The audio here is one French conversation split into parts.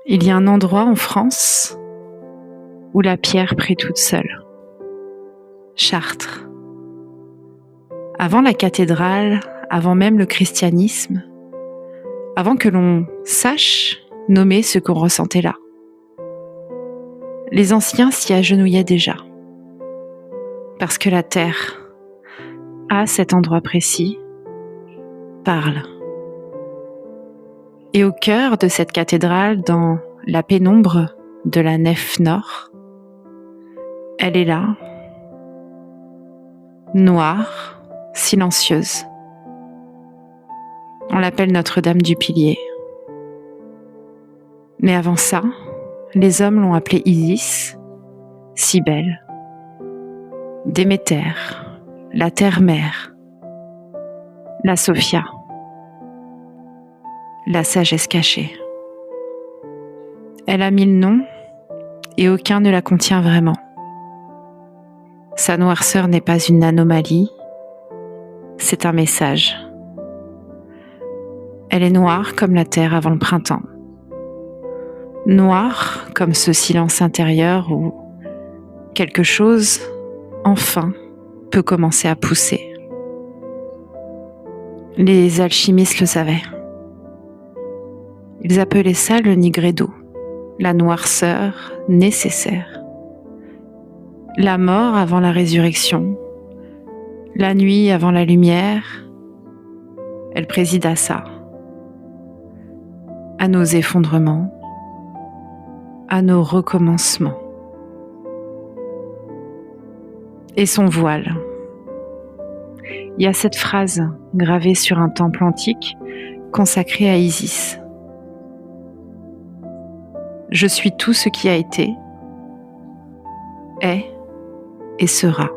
Il y a un endroit en France où la pierre prie toute seule. Chartres. Avant la cathédrale, avant même le christianisme, avant que l'on sache nommer ce qu'on ressentait là, les anciens s'y agenouillaient déjà. Parce que la terre, à cet endroit précis, parle. Et au cœur de cette cathédrale, dans la pénombre de la nef nord, elle est là, noire, silencieuse. On l'appelle Notre-Dame du Pilier. Mais avant ça, les hommes l'ont appelée Isis, Cybèle, Déméter, la terre-mère, la Sophia, la sagesse cachée. Elle a 1000 noms et aucun ne la contient vraiment. Sa noirceur n'est pas une anomalie, c'est un message. Elle est noire comme la terre avant le printemps. Noire comme ce silence intérieur où quelque chose, enfin, peut commencer à pousser. Les alchimistes le savaient. Ils appelaient ça le nigredo, la noirceur nécessaire. La mort avant la résurrection, la nuit avant la lumière, elle préside à ça, à nos effondrements, à nos recommencements. Et son voile. Il y a cette phrase gravée sur un temple antique consacré à Isis. Je suis tout ce qui a été, est et sera.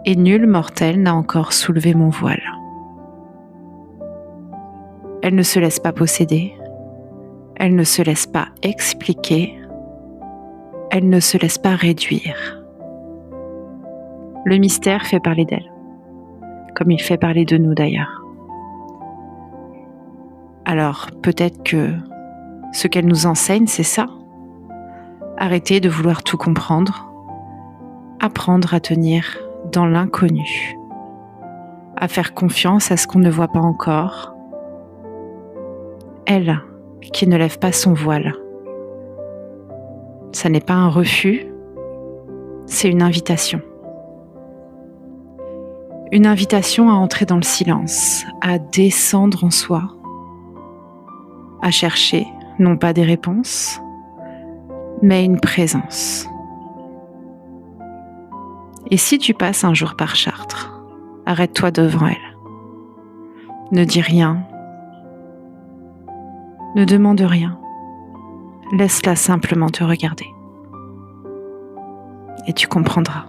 Et nul mortel n'a encore soulevé mon voile. Elle ne se laisse pas posséder, elle ne se laisse pas expliquer, elle ne se laisse pas réduire. Le mystère fait parler d'elle, comme il fait parler de nous d'ailleurs. Alors peut-être que ce qu'elle nous enseigne, c'est ça. Arrêter de vouloir tout comprendre, apprendre à tenir dans l'inconnu, à faire confiance à ce qu'on ne voit pas encore. Elle qui ne lève pas son voile. Ça n'est pas un refus, c'est une invitation. Une invitation à entrer dans le silence, à descendre en soi, à chercher non pas des réponses, mais une présence. Et si tu passes un jour par Chartres, arrête-toi devant elle. Ne dis rien, ne demande rien, laisse-la simplement te regarder. Et tu comprendras.